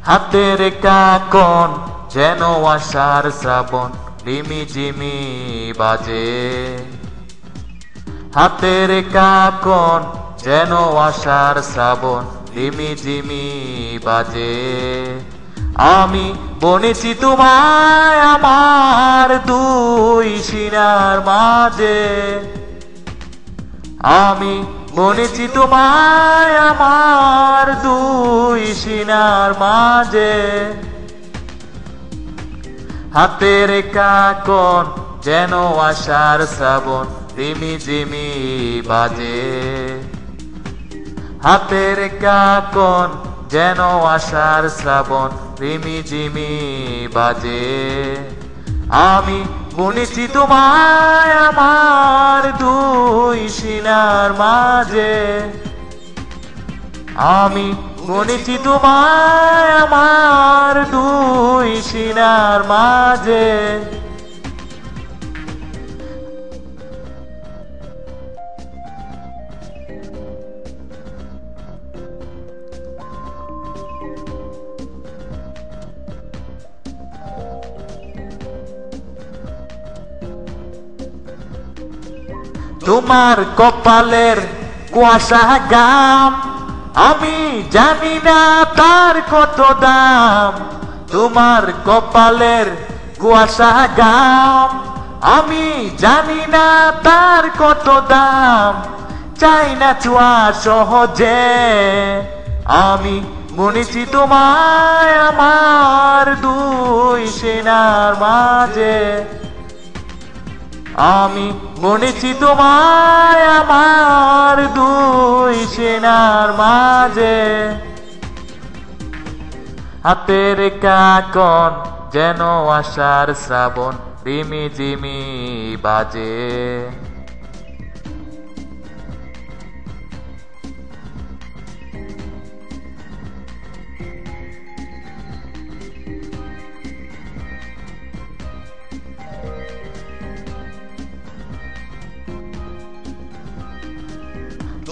হাতের কাকন যেন আষাঢ় শ্রাবণ রিমি ঝিমি বাজে। হাতের কাকন যেন আষাঢ় শ্রাবণ রিমি ঝিমি বাজে। আমি বনেছি তোমায় আমার দুই সিনার মাঝে। আমি বনেছি তোমায় আমার দুই সিনার মাঝে। হাতের কাকন যেন আষাঢ় শ্রাবণ রিমি ঝিমি বাজে। হাতের কাকন যেন আষাঢ় শ্রাবণ রিমি ঝিমি বাজে। আমি বুনেছি তোমায় আমার দুই সিনার মাঝে। আমি বুনেছি তোমায় আমার দুই সিনার মাঝে। তোমার কপালের কুয়াশা গাম আমি জানি না তার কত দাম। তোমার কপালের কুয়াশা গাম আমি জানি না তার কত দাম। চাই না ছোঁয়া সহজে আমি বুনেছি তোমায় আমার দুই সিনার মাঝে। আমি বুনেছি তোমায় আমার দুই সিনার মাঝে। হাতের কাকন যেন আষাঢ় শ্রাবণ রিমি ঝিমি বাজে।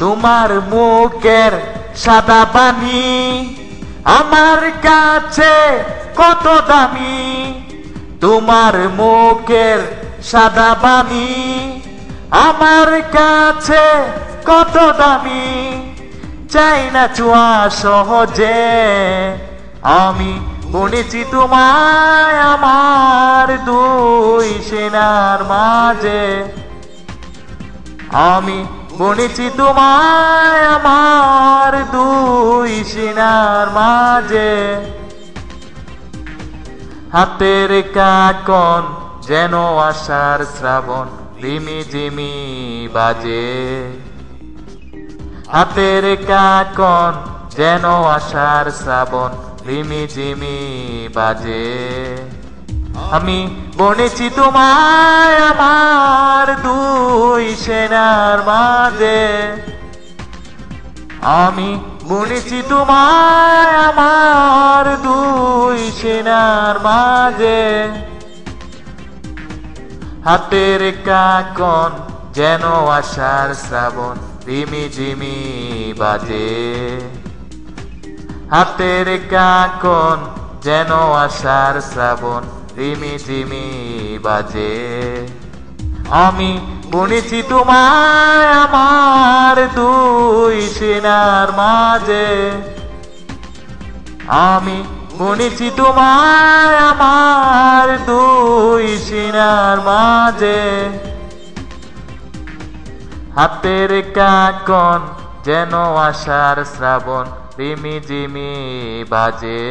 তোমার মুখের সাদা পানি আমার কাছে কত দামি। তোমার মুখের সাদা পানি আমার কাছে কত দামি। চাই না ছোঁয়া সহজে আমি বুনেছি তোমায় আমার দুই সিনার মাঝে। আমি বুনেছি তোমায় আমার দুই সিনার মাঝে। হাতের কাকন যেন আষাঢ় শ্রাবণ রিমি ঝিমি বাজে। হাতের কাকন যেন আষাঢ় শ্রাবণ রিমি ঝিমি বাজে। আমি বুনেছি তোমায় আমার দুই সিনার মাঝে। আমি বুনেছি তোমায় আমার দুই সিনার মাঝে। হাতের কাকন যেন আষাঢ় শ্রাবণ রিমি ঝিমি বাজে। হাতের কাকন যেন আষাঢ় শ্রাবণ রিমি ঝিমি বাজে। আমি বুনেছি তোমায় আমার দুই সিনার মাঝে। আমি বুনেছি তোমায় আমার দুই সিনার মাঝে। হাতের কাকন যেন আষাঢ় শ্রাবণ রিমি ঝিমি বাজে।